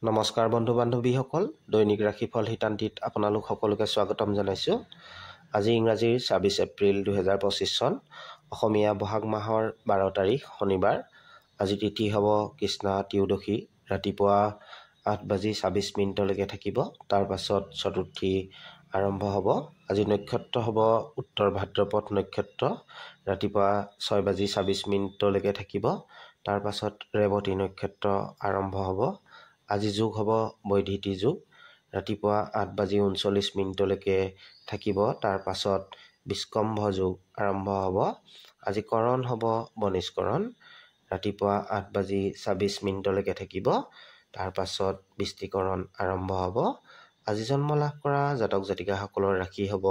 নমস্কাৰ বন্ধু বান্ধৱীসকল, দৈনিক ৰাশিফল হিতান্তিত আপোনালোক সকলোকে স্বাগতম জনাইছোঁ। আজি ইংৰাজীৰ ২৬ এপ্ৰিল ২০২৫ চন, অসমীয়া বহাগ মাহৰ ১২ তাৰিখ শনিবাৰ। আজি তিথি হ'ব কৃষ্ণা ত্ৰয়োদশী। ৰাতিপুৱা ৮:২৬ থাকিব। তাৰ পাছত চতুৰ্থী আৰম্ভ হ'ব। আজি নক্ষত্ৰ হ'ব উত্তৰ ভাদ্ৰপদ নক্ষত্ৰ। ৰাতিপুৱা ৬:২৬ থাকিব। তাৰ পাছত ৰেৱতী নক্ষত্ৰ আৰম্ভ হ'ব। আজি যোগ হ'ব বৈধিতী যোগ। ৰাতিপুৱা ৮:৩৯ থাকিব। তাৰ পাছত বিস্কম্ভ যোগ আৰম্ভ হ'ব। আজি কৰণ হ'ব বনিষ্কৰণ। ৰাতিপুৱা ৮:২৬ থাকিব। তাৰ পাছত বৃষ্টিকৰণ আৰম্ভ হ'ব। আজি জন্ম লাভ কৰা জাতক জাতিকাসকলৰ ৰাশি হ'ব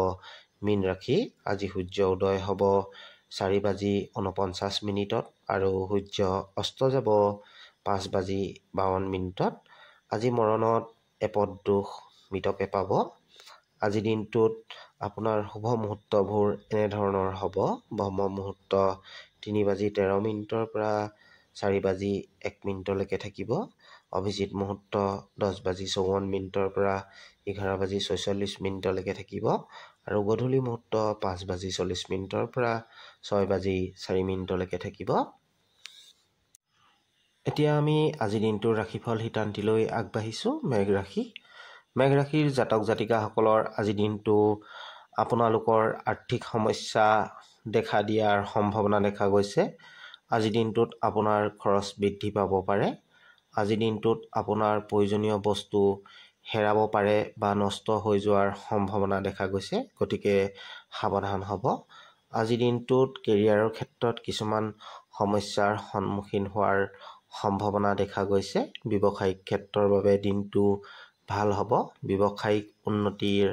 মীন ৰাশি। আজি সূৰ্য উদয় হ'ব ৪:৪৯ আৰু সূৰ্য অস্ত যাব ৫:৫২। আজি মৰণত এপদ দোষ মৃতকে পাব। আজি দিনটোত আপোনাৰ শুভ মুহূৰ্তবোৰ এনেধৰণৰ হ'ব। ব্ৰহ্ম মুহূৰ্ত ৩:১৩ পৰা ৪:০১ থাকিব। অভিজিত মুহূৰ্ত 10:৫৪ পৰা 11:৪৬ থাকিব আৰু গধূলি মুহূৰ্ত 5:৪০ পৰা 6:০৪ থাকিব। এতিয়া আমি আজি দিনটোৰ ৰাশিফল হিতান্তিলৈ আগবাঢ়িছোঁ। মেঘ ৰাশি। মেঘ ৰাশিৰ জাতক জাতিকাসকলৰ আজি দিনটো আপোনালোকৰ আৰ্থিক সমস্যা দেখা দিয়াৰ সম্ভাৱনা দেখা গৈছে। আজি দিনটোত আপোনাৰ খৰচ বৃদ্ধি পাব পাৰে। আজি দিনটোত আপোনাৰ প্ৰয়োজনীয় বস্তু হেৰাব পাৰে বা নষ্ট হৈ যোৱাৰ সম্ভাৱনা দেখা গৈছে, গতিকে সাৱধান হ'ব। আজি দিনটোত কেৰিয়াৰৰ ক্ষেত্ৰত কিছুমান সমস্যাৰ সন্মুখীন হোৱাৰ সম্ভাৱনা দেখা গৈছে। ব্যৱসায়িক ক্ষেত্ৰৰ বাবে দিনটো ভাল হ'ব। ব্যৱসায়িক উন্নতিৰ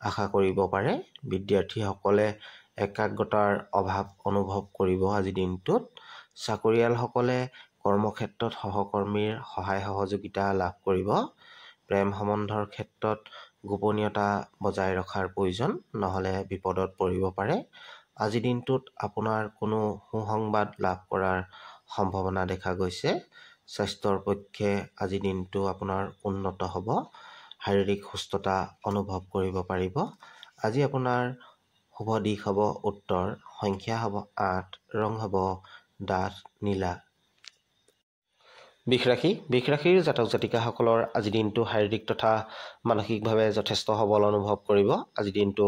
আশা কৰিব পাৰে। বিদ্যাৰ্থীসকলে একাগ্ৰতাৰ অভাৱ অনুভৱ কৰিব আজি দিনটোত। চাকৰিয়ালসকলে কৰ্মক্ষেত্ৰত সহকৰ্মীৰ সহায় সহযোগিতা লাভ কৰিব। প্ৰেম সম্বন্ধৰ ক্ষেত্ৰত গোপনীয়তা বজাই ৰখাৰ প্ৰয়োজন, নহ'লে বিপদত পৰিব পাৰে। আজি দিনটোত আপোনাৰ কোনো সুসংবাদ লাভ কৰাৰ সম্ভাৱনা দেখা গৈছে। স্বাস্থ্যৰ পক্ষে আজি দিনটো আপোনাৰ উন্নত হ'ব। শাৰীৰিক সুস্থতা অনুভৱ কৰিব পাৰিব। আজি আপোনাৰ শুভ দিশ হ'ব উত্তৰ, সংখ্যা হ'ব ৮, ৰং হ'ব ডাঠ নীলা। বৃষ ৰাশি। বৃষ ৰাশিৰ জাতক জাতিকাসকলৰ আজি দিনটো শাৰীৰিক তথা মানসিকভাৱে যথেষ্ট সবল অনুভৱ কৰিব। আজি দিনটো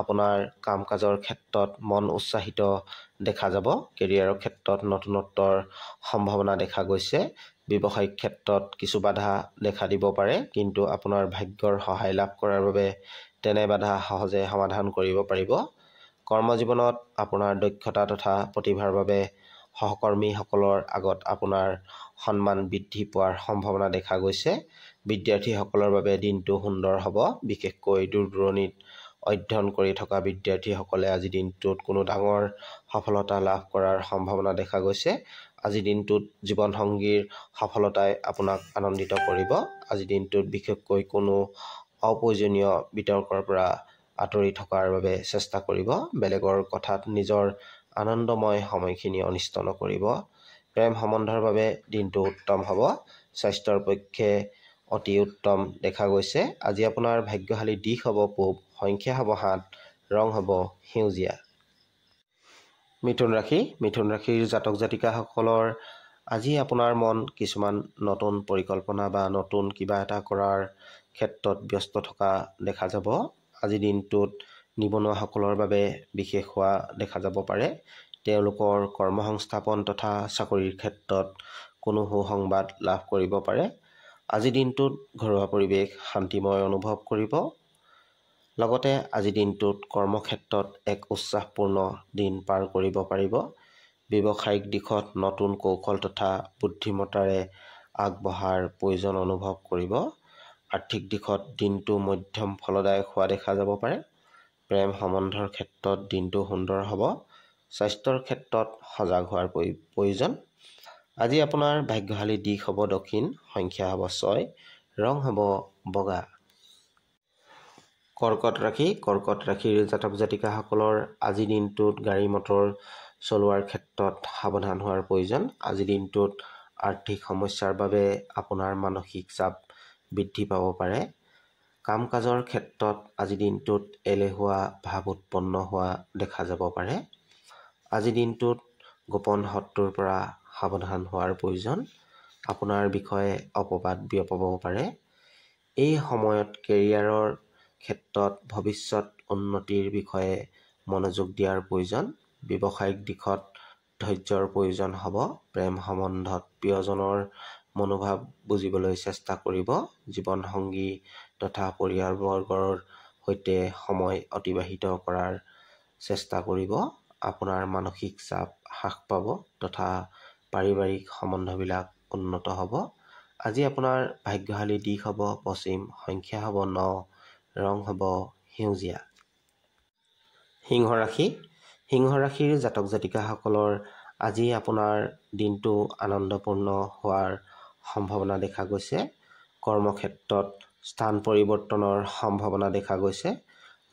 আপোনাৰ কাম কাজৰ ক্ষেত্ৰত মন উৎসাহিত দেখা যাব। কেৰিয়াৰৰ ক্ষেত্ৰত নতুনত্বৰ সম্ভাৱনা দেখা গৈছে। ব্যৱসায়িক ক্ষেত্ৰত কিছু বাধা দেখা দিব পাৰে, কিন্তু আপোনাৰ ভাগ্যৰ সহায় লাভ কৰাৰ বাবে তেনে বাধা সহজে সমাধান কৰিব পাৰিব। কৰ্মজীৱনত আপোনাৰ দক্ষতা তথা প্ৰতিভাৰ বাবে সহকৰ্মীসকলৰ আগত আপোনাৰ সন্মান বৃদ্ধি পোৱাৰ সম্ভাৱনা দেখা গৈছে। বিদ্যাৰ্থীসকলৰ বাবে দিনটো সুন্দৰ হ'ব। বিশেষকৈ দূৰ দূৰণিত অধ্যয়ন কৰি থকা বিদ্যাৰ্থীসকলে আজি দিনটোত কোনো ডাঙৰ সফলতা লাভ কৰাৰ সম্ভাৱনা দেখা গৈছে। আজি দিনটোত জীৱনসংগীৰ সফলতাই আপোনাক আনন্দিত কৰিব। আজি দিনটোত বিশেষকৈ কোনো অপ্ৰয়োজনীয় বিতৰ্কৰ পৰা আঁতৰি থকাৰ বাবে চেষ্টা কৰিব। বেলেগৰ কথাত নিজৰ আনন্দময় সময়খিনি অনিষ্ট নকৰিব। প্ৰেম সম্বন্ধৰ বাবে দিনটো উত্তম হ'ব। স্বাস্থ্যৰ পক্ষে অতি উত্তম দেখা গৈছে। আজি আপোনাৰ ভাগ্যশালী দিশ হ'ব পূব, সংখ্যা হ'ব ৭, ৰং হ'ব সেউজীয়া। মিথুন ৰাশি। মিথুন ৰাশিৰ জাতক জাতিকাসকলৰ আজি আপোনাৰ মন কিছুমান নতুন পৰিকল্পনা বা নতুন কিবা এটা কৰাৰ ক্ষেত্ৰত ব্যস্ত থকা দেখা যাব। আজি দিনটোত নিবনুৱাসকলৰ বাবে বিশেষ হোৱা দেখা যাব পাৰে। তেওঁলোকৰ কৰ্মসংস্থাপন তথা চাকৰিৰ ক্ষেত্ৰত কোনো সুসংবাদ লাভ কৰিব পাৰে। আজি দিনটোত ঘৰুৱা পৰিৱেশ শান্তিময় অনুভৱ কৰিব। লগতে আজি দিনটোত কৰ্মক্ষেত্ৰত এক উৎসাহপূৰ্ণ দিন পাৰ কৰিব পাৰিব। ব্যৱসায়িক দিশত নতুন কৌশল তথা বুদ্ধিমত্তাৰে আগবঢ়াৰ প্ৰয়োজন অনুভৱ কৰিব। আৰ্থিক দিশত দিনটো মধ্যম ফলদায়ক হোৱা দেখা যাব পাৰে। প্ৰেম সম্বন্ধৰ ক্ষেত্ৰত দিনটো সুন্দৰ হ'ব। স্বাস্থ্যৰ ক্ষেত্ৰত সজাগ হোৱাৰ প্ৰয়োজন। আজি আপোনাৰ ভাগ্যশালী দিশ হ'ব দক্ষিণ, সংখ্যা হ'ব ৬, ৰং হ'ব বগা। কৰ্কট ৰাশি। কৰ্কট ৰাশিৰ জাতক জাতিকাসকলৰ আজি দিনটোত গাড়ী মটৰ চলোৱাৰ ক্ষেত্ৰত সাৱধান হোৱাৰ প্ৰয়োজন। আজি দিনটোত আৰ্থিক সমস্যাৰ বাবে আপোনাৰ মানসিক চাপ বৃদ্ধি পাব পাৰে। কাম কাজৰ ক্ষেত্ৰত আজিৰ দিনটোত এলেহুৱা ভাৱ উৎপন্ন হোৱা দেখা যাব পাৰে। আজিৰ দিনটোত গোপন শত্ৰুৰ পৰা সাৱধান হোৱাৰ প্ৰয়োজন। আপোনাৰ বিষয়ে অপবাদ বিয়পাব পাৰে। এই সময়ত কেৰিয়াৰৰ ক্ষেত্ৰত ভৱিষ্যত উন্নতিৰ বিষয়ে মনোযোগ দিয়াৰ প্ৰয়োজন। ব্যৱসায়িক দিশত ধৈৰ্যৰ প্ৰয়োজন হ'ব। প্ৰেম সম্বন্ধত প্ৰিয়জনৰ মনোভাৱ বুজিবলৈ চেষ্টা কৰিব। জীৱনসংগী তথা পৰিয়ালবৰ্গৰ সৈতে সময় অতিবাহিত কৰাৰ চেষ্টা কৰিব। আপোনাৰ মানসিক চাপ হ্ৰাস পাব তথা পাৰিবাৰিক সম্বন্ধবিলাক উন্নত হ'ব। আজি আপোনাৰ ভাগ্যশালী দিশ হ'ব পশ্চিম, সংখ্যা হ'ব 9, ৰং হ'ব সেউজীয়া। সিংহ ৰাশি। সিংহ ৰাশিৰ জাতক জাতিকাসকলৰ আজি আপোনাৰ দিনটো আনন্দপূৰ্ণ হোৱাৰ সম্ভাৱনা দেখা গৈছে। কৰ্মক্ষেত্ৰত স্থান পৰিৱৰ্তনৰ সম্ভাৱনা দেখা গৈছে।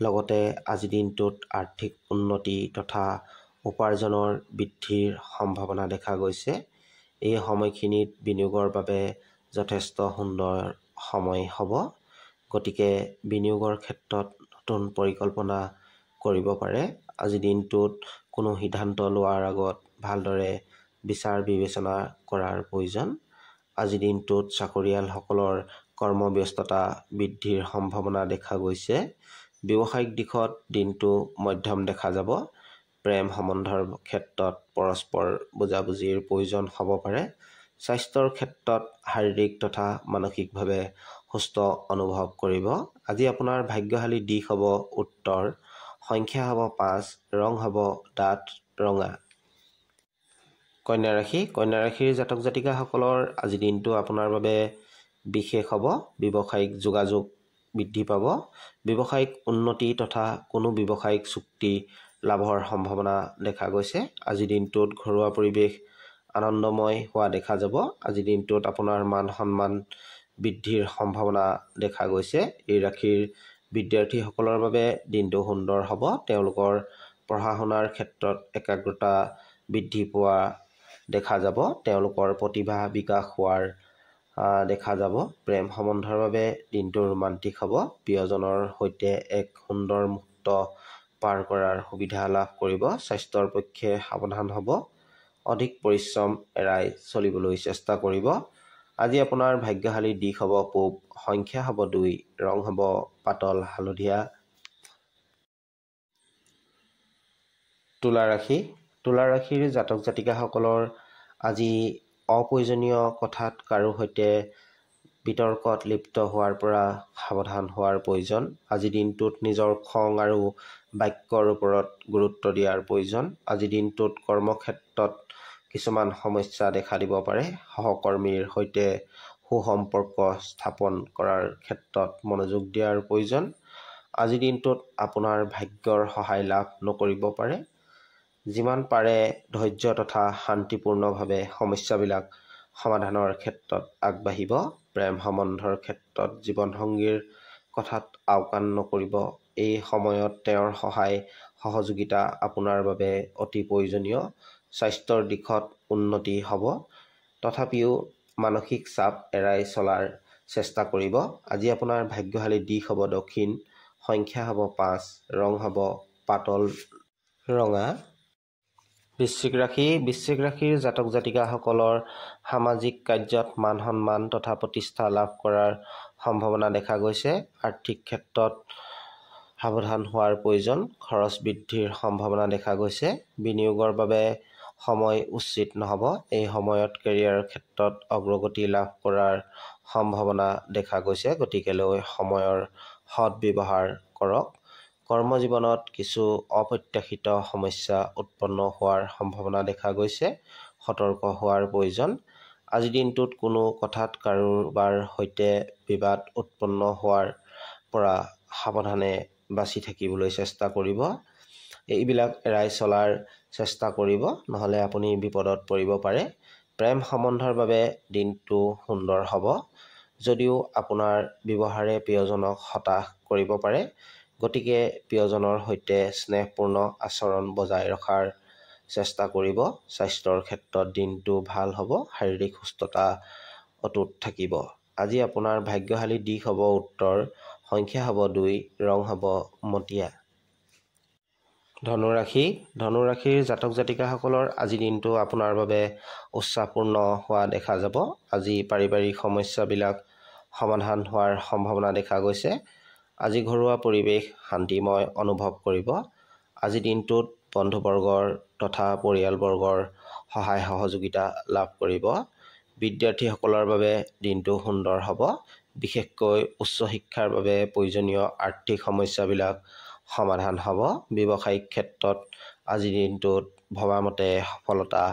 লগতে আজিৰ দিনটোত আৰ্থিক উন্নতি তথা উপাৰ্জনৰ বৃদ্ধিৰ সম্ভাৱনা দেখা গৈছে। এই সময়খিনিত বিনিয়োগৰ বাবে যথেষ্ট সুন্দৰ সময় হ'ব। গতিকে বিনিয়োগৰ ক্ষেত্ৰত নতুন পৰিকল্পনা কৰিব পাৰে। আজিৰ দিনটোত কোনো সিদ্ধান্ত লোৱাৰ আগত ভালদৰে বিচাৰ বিবেচনা কৰাৰ প্ৰয়োজন। আজিৰ দিনটোত চাকৰিয়ালসকলৰ কৰ্মব্যস্ততা বৃদ্ধিৰ সম্ভাৱনা দেখা গৈছে। ব্যৱসায়িক দিশত দিনটো মধ্যম দেখা যাব। প্ৰেম সম্বন্ধৰ ক্ষেত্ৰত পৰস্পৰ বুজাবুজিৰ প্ৰয়োজন হ'ব পাৰে। স্বাস্থ্যৰ ক্ষেত্ৰত শাৰীৰিক তথা মানসিকভাৱে সুস্থ অনুভৱ কৰিব। আজি আপোনাৰ ভাগ্যশালী দিশ হ'ব উত্তৰ, সংখ্যা হ'ব 5, ৰং হ'ব ডাঠ ৰঙা। কন্যা ৰাশি। কন্যা ৰাশিৰ জাতক জাতিকাসকলৰ আজি দিনটো আপোনাৰ বাবে বিশেষ হ'ব। ব্যৱসায়িক যোগাযোগ বৃদ্ধি পাব। ব্যৱসায়িক উন্নতি তথা কোনো ব্যৱসায়িক চুক্তি লাভৰ সম্ভাৱনা দেখা গৈছে। আজিৰ দিনটোত ঘৰুৱা পৰিৱেশ আনন্দময় হোৱা দেখা যাব। আজিৰ দিনটোত আপোনাৰ মান সন্মান বৃদ্ধিৰ সম্ভাৱনা দেখা গৈছে। এই ৰাশিৰ বিদ্যাৰ্থীসকলৰ বাবে দিনটো সুন্দৰ হ'ব। তেওঁলোকৰ পঢ়া শুনাৰ ক্ষেত্ৰত একাগ্ৰতা বৃদ্ধি পোৱা দেখা যাব। তেওঁলোকৰ প্ৰতিভা বিকাশ হোৱাৰ দেখা যাব। প্ৰেম সম্বন্ধৰ বাবে দিনটো ৰোমান্টিক হ'ব। প্ৰিয়জনৰ সৈতে এক সুন্দৰ মুহূৰ্ত পাৰ কৰাৰ সুবিধা লাভ কৰিব। স্বাস্থ্যৰ পক্ষে সাৱধান হ'ব। অধিক পৰিশ্ৰম এৰাই চলিবলৈ চেষ্টা কৰিব। আজি আপোনাৰ ভাগ্যশালী দিশ হ'ব পূব, সংখ্যা হ'ব 2, ৰং হ'ব পাতল হালধীয়া। তুলা ৰাশি। তুলা ৰাশিৰ জাতক জাতিকাসকলৰ আজি অপ্ৰয়োজনীয় কথাত কাৰো সৈতে বিতৰ্কত লিপ্ত হোৱাৰ পৰা সাৱধান হোৱাৰ প্ৰয়োজন। আজিৰ দিনটোত নিজৰ খং আৰু বাক্যৰ ওপৰত গুৰুত্ব দিয়াৰ প্ৰয়োজন। আজিৰ দিনটোত কৰ্মক্ষেত্ৰত কিছুমান সমস্যা দেখা দিব পাৰে। সহকৰ্মীৰ সৈতে সুসম্পৰ্ক স্থাপন কৰাৰ ক্ষেত্ৰত মনোযোগ দিয়াৰ প্ৰয়োজন। আজিৰ দিনটোত আপোনাৰ ভাগ্যৰ সহায় লাভ নকৰিব পাৰে। যিমান পাৰে ধৈৰ্য তথা শান্তিপূৰ্ণভাৱে সমস্যাবিলাক সমাধানৰ ক্ষেত্ৰত আগবাঢ়িব। প্ৰেম সম্বন্ধৰ ক্ষেত্ৰত জীৱনসংগীৰ কথাত আওকাণ নকৰিব। এই সময়ত তেওঁৰ সহায় সহযোগিতা আপোনাৰ বাবে অতি প্ৰয়োজনীয়। স্বাস্থ্যৰ দিশত উন্নতি হ'ব। তথাপিও মানসিক চাপ এৰাই চলাৰ চেষ্টা কৰিব। আজি আপোনাৰ ভাগ্যশালী দিশ হ'ব দক্ষিণ, সংখ্যা হ'ব 5, ৰং হ'ব পাতল ৰঙা। বৃশ্চিক ৰাশি। বৃশ্চিক ৰাশিৰ জাতক জাতিকাসকলৰ সামাজিক কাৰ্যত মান সন্মান তথা প্ৰতিষ্ঠা লাভ কৰাৰ সম্ভাৱনা দেখা গৈছে। আৰ্থিক ক্ষেত্ৰত সাৱধান হোৱাৰ প্ৰয়োজন। খৰচ বৃদ্ধিৰ সম্ভাৱনা দেখা গৈছে। বিনিয়োগৰ বাবে সময় উচিত নহ'ব। এই সময়ত কেৰিয়াৰৰ ক্ষেত্ৰত অগ্ৰগতি লাভ কৰাৰ সম্ভাৱনা দেখা গৈছে। গতিকেলৈ সময়ৰ সৎব্যৱহাৰ কৰক। কৰ্মজীৱনত কিছু অপ্ৰত্যাশিত সমস্যা উৎপন্ন হোৱাৰ সম্ভাৱনা দেখা গৈছে। সতৰ্ক হোৱাৰ প্ৰয়োজন। আজিৰ দিনটোত কোনো কথাত কাৰোবাৰ সৈতে বিবাদ উৎপন্ন হোৱাৰ পৰা সাৱধানে বাচি থাকিবলৈ চেষ্টা কৰিব। এইবিলাক এৰাই চলাৰ চেষ্টা কৰিব, নহ'লে আপুনি বিপদত পৰিব পাৰে। প্ৰেম সম্বন্ধৰ বাবে দিনটো সুন্দৰ হ'ব। যদিও আপোনাৰ ব্যৱহাৰে প্ৰিয়জনক হতাশ কৰিব পাৰে। গতিকে প্ৰিয়জনৰ সৈতে স্নেহপূৰ্ণ আচৰণ বজাই ৰখাৰ চেষ্টা কৰিব। স্বাস্থ্যৰ ক্ষেত্ৰত দিনটো ভাল হ'ব। শাৰীৰিক সুস্থতা অটুট থাকিব। আজি আপোনাৰ ভাগ্যশালী দিশ হ'ব উত্তৰ, সংখ্যা হ'ব 2, ৰং হ'ব মটীয়া। ধনুৰাশিৰ জাতক জাতিকাসকলৰ আজিৰ দিনটো আপোনাৰ বাবে উৎসাহপূৰ্ণ হোৱা দেখা যাব। আজি পাৰিবাৰিক সমস্যাবিলাক সমাধান হোৱাৰ সম্ভাৱনা দেখা গৈছে। আজি ঘৰুৱা পৰিৱেশ শান্তিময় অনুভৱ কৰিব। আজি দিনটোত বন্ধুবৰ্গৰ তথা পৰিয়ালবৰ্গৰ সহায় সহযোগিতা লাভ কৰিব। বিদ্যাৰ্থীসকলৰ বাবে দিনটো সুন্দৰ হ'ব। বিশেষকৈ উচ্চ শিক্ষাৰ বাবে প্ৰয়োজনীয় আৰ্থিক সমস্যাবিলাক সমাধান হ'ব। ব্যৱসায়িক ক্ষেত্ৰত আজিৰ দিনটোত ভবামতে সফলতা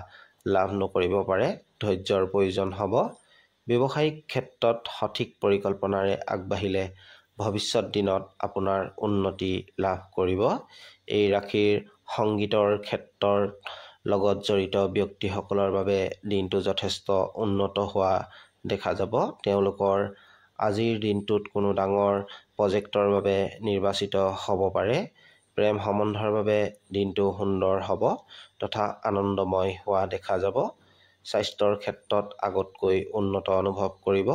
লাভ নকৰিব পাৰে। ধৈৰ্যৰ প্ৰয়োজন হ'ব। ব্যৱসায়িক ক্ষেত্ৰত সঠিক পৰিকল্পনাৰে আগবাঢ়িলে ভৱিষ্যত দিনত আপোনাৰ উন্নতি লাভ কৰিব। এই ৰাশিৰ সংগীতৰ ক্ষেত্ৰৰ লগত জড়িত ব্যক্তিসকলৰ বাবে দিনটো যথেষ্ট উন্নত হোৱা দেখা যাব। তেওঁলোকৰ আজিৰ দিনটোত কোনো ডাঙৰ প্ৰজেক্টৰ বাবে নিৰ্বাচিত হ'ব পাৰে। প্ৰেম সম্বন্ধৰ বাবে দিনটো সুন্দৰ হ'ব তথা আনন্দময় হোৱা দেখা যাব। স্বাস্থ্যৰ ক্ষেত্ৰত আগতকৈ উন্নত অনুভৱ কৰিব।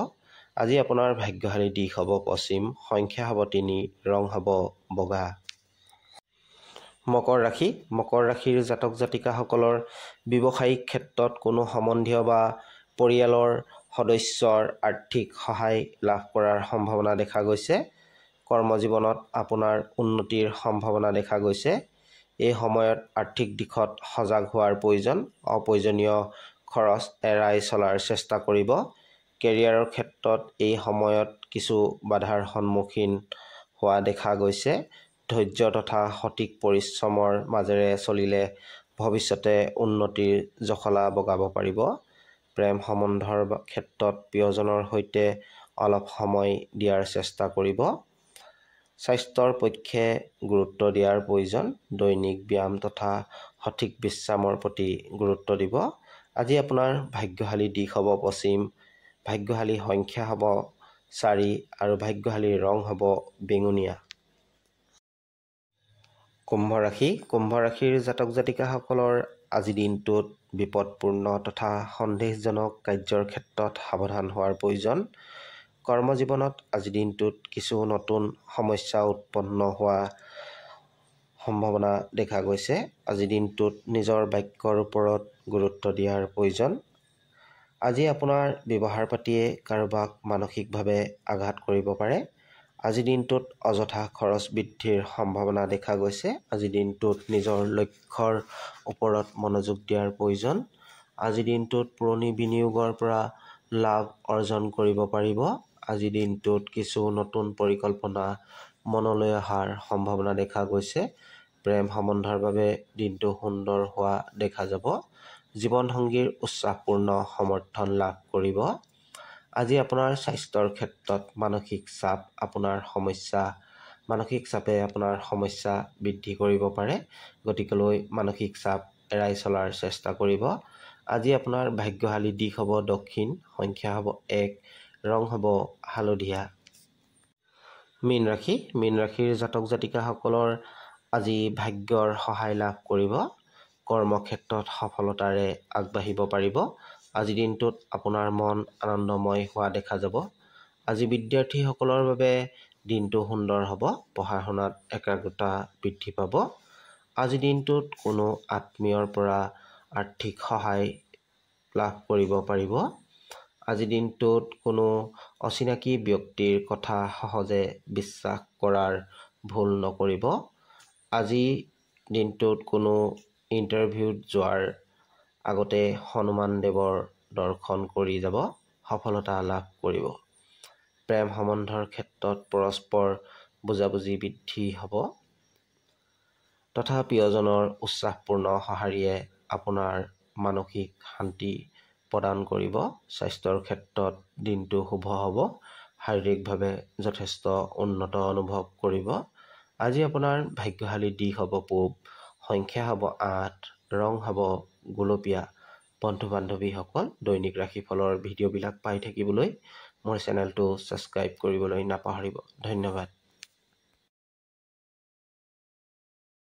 আজি আপোনাৰ ভাগ্যশালী দিশ হ'ব পশ্চিম, সংখ্যা হ'ব 3, ৰং হ'ব বগা। মকৰ ৰাশিৰ জাতক জাতিকাসকলৰ ব্যৱসায়িক ক্ষেত্ৰত কোনো সম্বন্ধীয় বা পৰিয়ালৰ সদস্যৰ আৰ্থিক সহায় লাভ কৰাৰ সম্ভাৱনা দেখা গৈছে। কৰ্মজীৱনত আপোনাৰ উন্নতিৰ সম্ভাৱনা দেখা গৈছে। এই সময়ত আৰ্থিক দিশত সজাগ হোৱাৰ প্ৰয়োজন। অপ্ৰয়োজনীয় খৰচ এৰাই চলাৰ চেষ্টা কৰিব। কেৰিয়াৰৰ ক্ষেত্ৰত এই সময়ত কিছু বাধাৰ সন্মুখীন হোৱা দেখা গৈছে। ধৈৰ্য তথা সঠিক পৰিশ্ৰমৰ মাজেৰে চলিলে ভৱিষ্যতে উন্নতিৰ জখলা বগাব পাৰিব। প্ৰেম সম্বন্ধৰ ক্ষেত্ৰত প্ৰিয়জনৰ সৈতে অলপ সময় দিয়াৰ চেষ্টা কৰিব। স্বাস্থ্যৰ পক্ষে গুৰুত্ব দিয়াৰ প্ৰয়োজন। দৈনিক ব্যায়াম তথা সঠিক বিশ্ৰামৰ প্ৰতি গুৰুত্ব দিব। আজি আপোনাৰ ভাগ্যশালী দিশ হ'ব পশ্চিম, ভাগ্যশালী সংখ্যা হ'ব 4 আৰু ভাগ্যশালী ৰং হ'ব বেঙুনীয়া। কুম্ভ ৰাশিৰ জাতক জাতিকাসকলৰ আজি দিনটোত বিপদপূৰ্ণ তথা সন্দেহজনক কাৰ্যৰ ক্ষেত্ৰত সাৱধান হোৱাৰ প্ৰয়োজন। কৰ্মজীৱনত আজি দিনটোত কিছু নতুন সমস্যা উৎপন্ন হোৱা সম্ভাৱনা দেখা গৈছে। আজি দিনটোত নিজৰ বাক্যৰ ওপৰত গুৰুত্ব দিয়াৰ প্ৰয়োজন। আজি আপোনাৰ ব্যৱহাৰ পাতিয়ে কাৰোবাক মানসিকভাৱে আঘাত কৰিব পাৰে। আজি দিনটোত অযথা খৰচ বৃদ্ধিৰ সম্ভাৱনা দেখা গৈছে। আজি দিনটোত নিজৰ লক্ষ্যৰ ওপৰত মনোযোগ দিয়াৰ প্ৰয়োজন। আজি দিনটোত পুৰণি বিনিয়োগৰ পৰা লাভ অৰ্জন কৰিব পাৰিব। আজি দিনটোত কিছু নতুন পৰিকল্পনা মনলৈ অহাৰ সম্ভাৱনা দেখা গৈছে। প্ৰেম সম্বন্ধৰ বাবে দিনটো সুন্দৰ হোৱা দেখা যাব। জীৱনসংগীৰ উৎসাহপূৰ্ণ সমৰ্থন লাভ কৰিব। আজি আপোনাৰ স্বাস্থ্যৰ ক্ষেত্ৰত মানসিক চাপে আপোনাৰ সমস্যা বৃদ্ধি কৰিব পাৰে। গতিকেলৈ মানসিক চাপ এৰাই চলাৰ চেষ্টা কৰিব। আজি আপোনাৰ ভাগ্যশালী দিশ হ'ব দক্ষিণ, সংখ্যা হ'ব 1, ৰং হ'ব হালধীয়া। মীন ৰাশিৰ জাতক জাতিকাসকলৰ আজি ভাগ্যৰ সহায় লাভ কৰিব। কৰ্মক্ষেত্ৰত সফলতাৰে আগবাঢ়িব পাৰিব। আজি দিনটোত আপোনাৰ মন আনন্দময় হোৱা দেখা যাব। আজি বিদ্যাৰ্থীসকলৰ বাবে দিনটো সুন্দৰ হ'ব। পঢ়া শুনাত একাগ্ৰতা বৃদ্ধি পাব। আজি দিনটোত কোনো আত্মীয়ৰ পৰা আৰ্থিক সহায় লাভ কৰিব পাৰিব। আজি দিনটোত কোনো অচিনাকি ব্যক্তিৰ কথা সহজে বিশ্বাস কৰাৰ ভুল নকৰিব। আজি দিনটোত কোনো ইণ্টাৰভিউত যোৱাৰ আগতে হনুমান দেৱৰ দৰ্শন কৰি যাব, সফলতা লাভ কৰিব। প্ৰেম সম্বন্ধৰ ক্ষেত্ৰত পৰস্পৰ বুজাবুজি বৃদ্ধি হ'ব তথা প্ৰিয়জনৰ উৎসাহপূৰ্ণ সঁহাৰিয়ে আপোনাৰ মানসিক শান্তি প্ৰদান কৰিব। স্বাস্থ্যৰ ক্ষেত্ৰত দিনটো শুভ হ'ব। শাৰীৰিকভাৱে যথেষ্ট উন্নত অনুভৱ কৰিব। আজি আপোনাৰ ভাগ্যশালী দিশ হ'ব পূব, সংখ্যা হ'ব 8, ৰং হ'ব গুলপীয়া। বন্ধু বান্ধৱীসকল, দৈনিক ৰাশিফলৰ ভিডিঅ'বিলাক পাই থাকিবলৈ মোৰ চেনেলটো ছাবস্ক্ৰাইব কৰিবলৈ নাপাহৰিব। ধন্যবাদ।